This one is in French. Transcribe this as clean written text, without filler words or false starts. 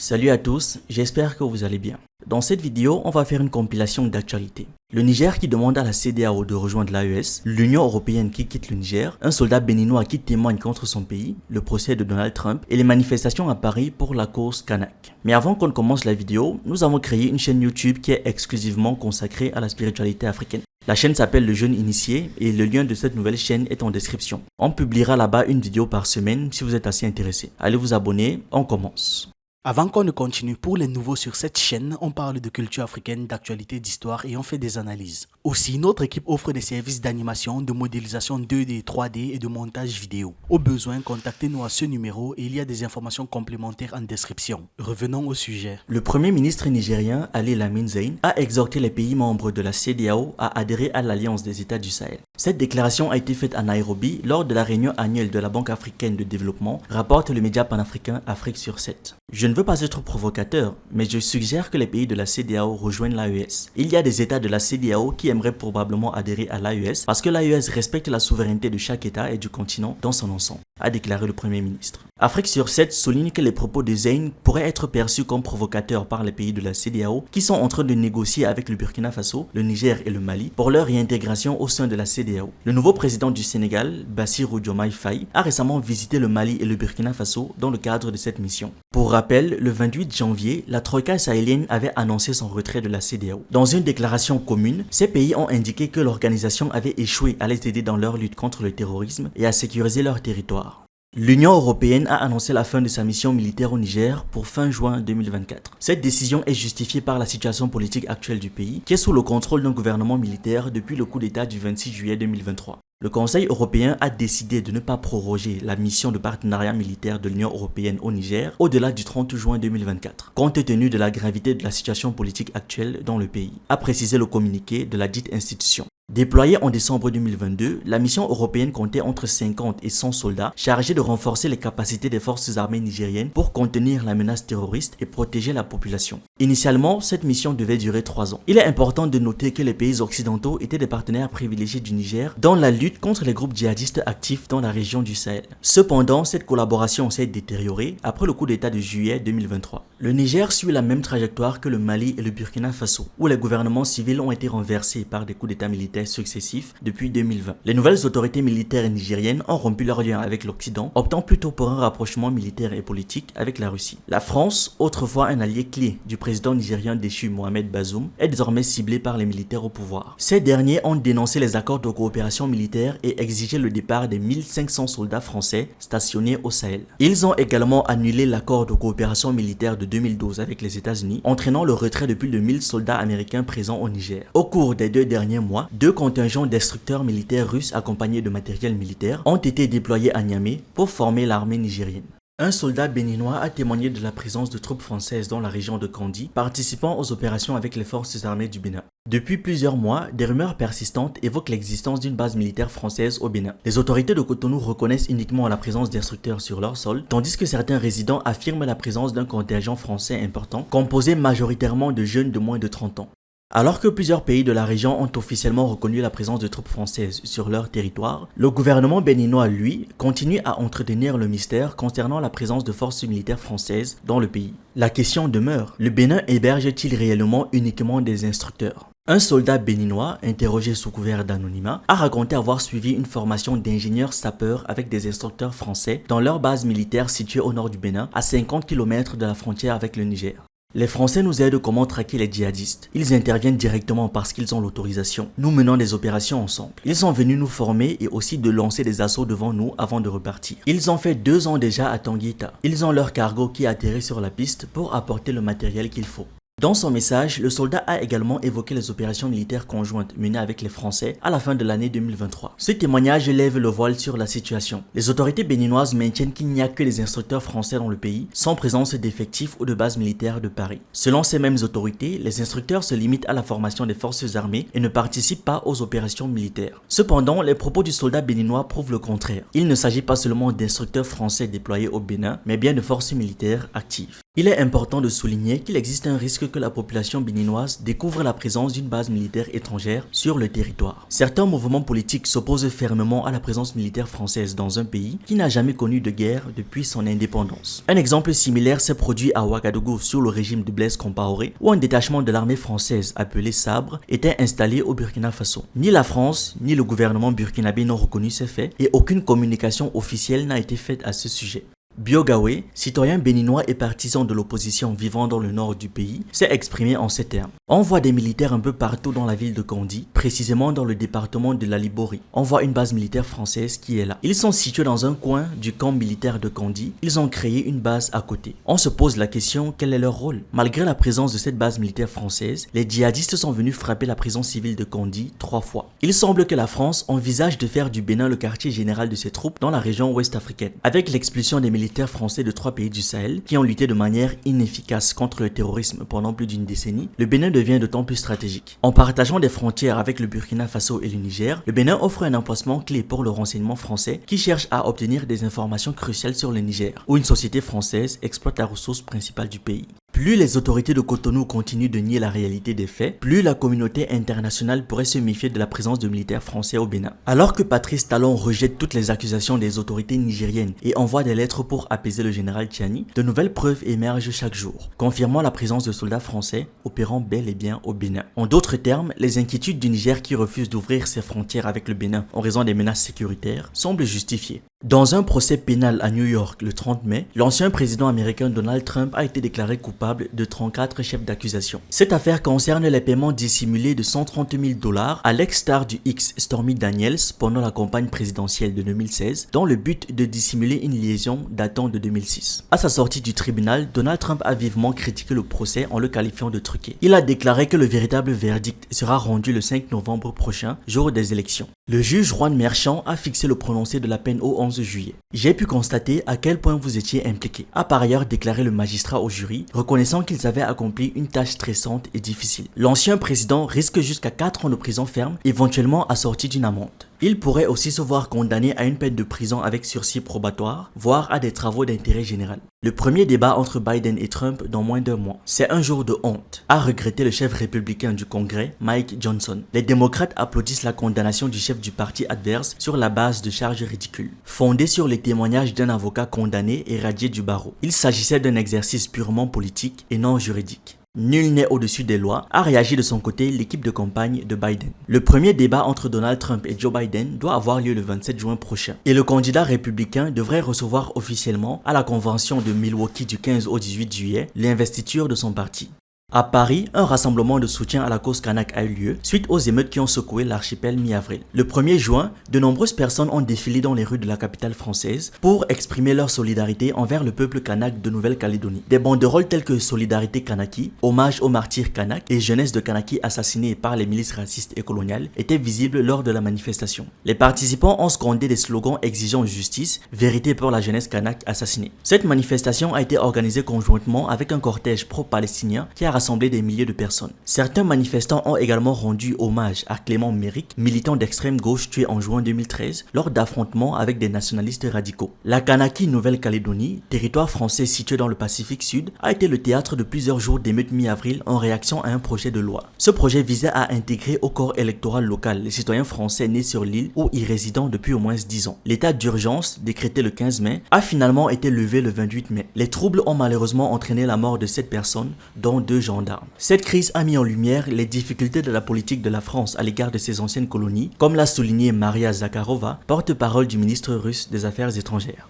Salut à tous, j'espère que vous allez bien. Dans cette vidéo, on va faire une compilation d'actualités. Le Niger qui demande à la CEDEAO de rejoindre l'AES, l'Union Européenne qui quitte le Niger, un soldat béninois qui témoigne contre son pays, le procès de Donald Trump et les manifestations à Paris pour la cause kanak. Mais avant qu'on ne commence la vidéo, nous avons créé une chaîne YouTube qui est exclusivement consacrée à la spiritualité africaine. La chaîne s'appelle Le Jeune Initié et le lien de cette nouvelle chaîne est en description. On publiera là-bas une vidéo par semaine si vous êtes assez intéressé. Allez vous abonner, on commence. Avant qu'on ne continue, pour les nouveaux sur cette chaîne, on parle de culture africaine, d'actualité, d'histoire et on fait des analyses. Aussi, notre équipe offre des services d'animation, de modélisation 2D, 3D et de montage vidéo. Au besoin, contactez-nous à ce numéro et il y a des informations complémentaires en description. Revenons au sujet. Le premier ministre nigérien, Ali Lamin Zein, a exhorté les pays membres de la CEDEAO à adhérer à l'Alliance des États du Sahel. Cette déclaration a été faite à Nairobi lors de la réunion annuelle de la Banque africaine de développement, rapporte le média panafricain Afrique sur 7. Je ne veux pas être provocateur, mais je suggère que les pays de la CEDEAO rejoignent l'AES. Il y a des États de la CEDEAO qui aimeraient probablement adhérer à l'AES parce que l'AES respecte la souveraineté de chaque État et du continent dans son ensemble, a déclaré le Premier ministre. Afrique sur 7 souligne que les propos de Zein pourraient être perçus comme provocateurs par les pays de la CEDEAO qui sont en train de négocier avec le Burkina Faso, le Niger et le Mali pour leur réintégration au sein de la CEDEAO. Le nouveau président du Sénégal, Bassirou Diomaye Faye, a récemment visité le Mali et le Burkina Faso dans le cadre de cette mission. Pour rappel, le 28 janvier, la Troïka sahélienne avait annoncé son retrait de la CEDEAO. Dans une déclaration commune, ces pays ont indiqué que l'organisation avait échoué à les aider dans leur lutte contre le terrorisme et à sécuriser leur territoire. L'Union européenne a annoncé la fin de sa mission militaire au Niger pour fin juin 2024. Cette décision est justifiée par la situation politique actuelle du pays, qui est sous le contrôle d'un gouvernement militaire depuis le coup d'État du 26 juillet 2023. Le Conseil européen a décidé de ne pas proroger la mission de partenariat militaire de l'Union européenne au Niger au-delà du 30 juin 2024, compte tenu de la gravité de la situation politique actuelle dans le pays, a précisé le communiqué de la dite institution. Déployée en décembre 2022, la mission européenne comptait entre 50 et 100 soldats chargés de renforcer les capacités des forces armées nigériennes pour contenir la menace terroriste et protéger la population. Initialement, cette mission devait durer 3 ans. Il est important de noter que les pays occidentaux étaient des partenaires privilégiés du Niger dans la lutte contre les groupes djihadistes actifs dans la région du Sahel. Cependant, cette collaboration s'est détériorée après le coup d'État de juillet 2023. Le Niger suit la même trajectoire que le Mali et le Burkina Faso, où les gouvernements civils ont été renversés par des coups d'État militaires successifs depuis 2020. Les nouvelles autorités militaires nigériennes ont rompu leur lien avec l'Occident, optant plutôt pour un rapprochement militaire et politique avec la Russie. La France, autrefois un allié clé du président nigérien déchu Mohamed Bazoum, est désormais ciblée par les militaires au pouvoir. Ces derniers ont dénoncé les accords de coopération militaire et exigé le départ des 1500 soldats français stationnés au Sahel. Ils ont également annulé l'accord de coopération militaire de 2012 avec les États-Unis, entraînant le retrait de plus de 1000 soldats américains présents au Niger. Au cours des 2 derniers mois, 2 contingents d'instructeurs militaires russes accompagnés de matériel militaire ont été déployés à Niamey pour former l'armée nigérienne. Un soldat béninois a témoigné de la présence de troupes françaises dans la région de Kandi, participant aux opérations avec les forces armées du Bénin. Depuis plusieurs mois, des rumeurs persistantes évoquent l'existence d'une base militaire française au Bénin. Les autorités de Cotonou reconnaissent uniquement la présence d'instructeurs sur leur sol, tandis que certains résidents affirment la présence d'un contingent français important, composé majoritairement de jeunes de moins de 30 ans. Alors que plusieurs pays de la région ont officiellement reconnu la présence de troupes françaises sur leur territoire, le gouvernement béninois, lui, continue à entretenir le mystère concernant la présence de forces militaires françaises dans le pays. La question demeure, le Bénin héberge-t-il réellement uniquement des instructeurs ? Un soldat béninois, interrogé sous couvert d'anonymat, a raconté avoir suivi une formation d'ingénieurs sapeurs avec des instructeurs français dans leur base militaire située au nord du Bénin, à 50 km de la frontière avec le Niger. Les Français nous aident comment traquer les djihadistes. Ils interviennent directement parce qu'ils ont l'autorisation. Nous menons des opérations ensemble. Ils sont venus nous former et aussi de lancer des assauts devant nous avant de repartir. Ils ont fait 2 ans déjà à Tanguita. Ils ont leur cargo qui atterrit sur la piste pour apporter le matériel qu'il faut. Dans son message, le soldat a également évoqué les opérations militaires conjointes menées avec les Français à la fin de l'année 2023. Ce témoignage lève le voile sur la situation. Les autorités béninoises maintiennent qu'il n'y a que des instructeurs français dans le pays, sans présence d'effectifs ou de bases militaires de Paris. Selon ces mêmes autorités, les instructeurs se limitent à la formation des forces armées et ne participent pas aux opérations militaires. Cependant, les propos du soldat béninois prouvent le contraire. Il ne s'agit pas seulement d'instructeurs français déployés au Bénin, mais bien de forces militaires actives. Il est important de souligner qu'il existe un risque que la population béninoise découvre la présence d'une base militaire étrangère sur le territoire. Certains mouvements politiques s'opposent fermement à la présence militaire française dans un pays qui n'a jamais connu de guerre depuis son indépendance. Un exemple similaire s'est produit à Ouagadougou sous le régime de Blaise Compaoré, où un détachement de l'armée française appelé Sabre était installé au Burkina Faso. Ni la France, ni le gouvernement burkinabé n'ont reconnu ces faits et aucune communication officielle n'a été faite à ce sujet. Biogawe, citoyen béninois et partisan de l'opposition vivant dans le nord du pays, s'est exprimé en ces termes. On voit des militaires un peu partout dans la ville de Kondi, précisément dans le département de la Libori. On voit une base militaire française qui est là. Ils sont situés dans un coin du camp militaire de Kondi. Ils ont créé une base à côté. On se pose la question, quel est leur rôle? Malgré la présence de cette base militaire française, les djihadistes sont venus frapper la prison civile de Kondi 3 fois. Il semble que la France envisage de faire du Bénin le quartier général de ses troupes dans la région ouest africaine. Avec l'expulsion des militaires français de 3 pays du Sahel qui ont lutté de manière inefficace contre le terrorisme pendant plus d'une décennie, le Bénin devient d'autant plus stratégique. En partageant des frontières avec le Burkina Faso et le Niger, le Bénin offre un emplacement clé pour le renseignement français qui cherche à obtenir des informations cruciales sur le Niger, où une société française exploite la ressource principale du pays. Plus les autorités de Cotonou continuent de nier la réalité des faits, plus la communauté internationale pourrait se méfier de la présence de militaires français au Bénin. Alors que Patrice Talon rejette toutes les accusations des autorités nigériennes et envoie des lettres pour apaiser le général Tchiani, de nouvelles preuves émergent chaque jour, confirmant la présence de soldats français opérant bel et bien au Bénin. En d'autres termes, les inquiétudes du Niger qui refuse d'ouvrir ses frontières avec le Bénin en raison des menaces sécuritaires semblent justifiées. Dans un procès pénal à New York le 30 mai, l'ancien président américain Donald Trump a été déclaré coupable de 34 chefs d'accusation. Cette affaire concerne les paiements dissimulés de 130 000 $ à l'ex-star du X Stormy Daniels pendant la campagne présidentielle de 2016 dans le but de dissimuler une liaison datant de 2006. À sa sortie du tribunal, Donald Trump a vivement critiqué le procès en le qualifiant de truqué. Il a déclaré que le véritable verdict sera rendu le 5 novembre prochain, jour des élections. Le juge Juan Merchan a fixé le prononcé de la peine au 11 juillet. J'ai pu constater à quel point vous étiez impliqué, a par ailleurs déclaré le magistrat au jury, reconnaissant qu'ils avaient accompli une tâche stressante et difficile. L'ancien président risque jusqu'à 4 ans de prison ferme, éventuellement assorti d'une amende. Il pourrait aussi se voir condamné à une peine de prison avec sursis probatoire, voire à des travaux d'intérêt général. Le premier débat entre Biden et Trump dans moins d'1 mois. C'est un jour de honte, a regretté le chef républicain du Congrès, Mike Johnson. Les démocrates applaudissent la condamnation du chef du parti adverse sur la base de charges ridicules, fondées sur les témoignages d'un avocat condamné et radié du barreau. Il s'agissait d'un exercice purement politique et non juridique. Nul n'est au-dessus des lois, a réagi de son côté l'équipe de campagne de Biden. Le premier débat entre Donald Trump et Joe Biden doit avoir lieu le 27 juin prochain. Et le candidat républicain devrait recevoir officiellement à la convention de Milwaukee du 15 au 18 juillet l'investiture de son parti. À Paris, un rassemblement de soutien à la cause kanak a eu lieu suite aux émeutes qui ont secoué l'archipel mi-avril. Le 1er juin, de nombreuses personnes ont défilé dans les rues de la capitale française pour exprimer leur solidarité envers le peuple kanak de Nouvelle-Calédonie. Des banderoles telles que Solidarité Kanaki, Hommage aux martyrs kanak et Jeunesse de Kanaki assassinés par les milices racistes et coloniales étaient visibles lors de la manifestation. Les participants ont scandé des slogans exigeant justice, vérité pour la jeunesse kanak assassinée. Cette manifestation a été organisée conjointement avec un cortège pro-palestinien qui a rassemblé des milliers de personnes. Certains manifestants ont également rendu hommage à Clément Méric, militant d'extrême gauche tué en juin 2013 lors d'affrontements avec des nationalistes radicaux. La Kanaki Nouvelle-Calédonie, territoire français situé dans le Pacifique Sud, a été le théâtre de plusieurs jours d'émeutes mi-avril en réaction à un projet de loi. Ce projet visait à intégrer au corps électoral local les citoyens français nés sur l'île ou y résidant depuis au moins 10 ans. L'état d'urgence, décrété le 15 mai, a finalement été levé le 28 mai. Les troubles ont malheureusement entraîné la mort de 7 personnes, dont 2 gendarmes. Cette crise a mis en lumière les difficultés de la politique de la France à l'égard de ses anciennes colonies, comme l'a souligné Maria Zakharova, porte-parole du ministre russe des Affaires étrangères.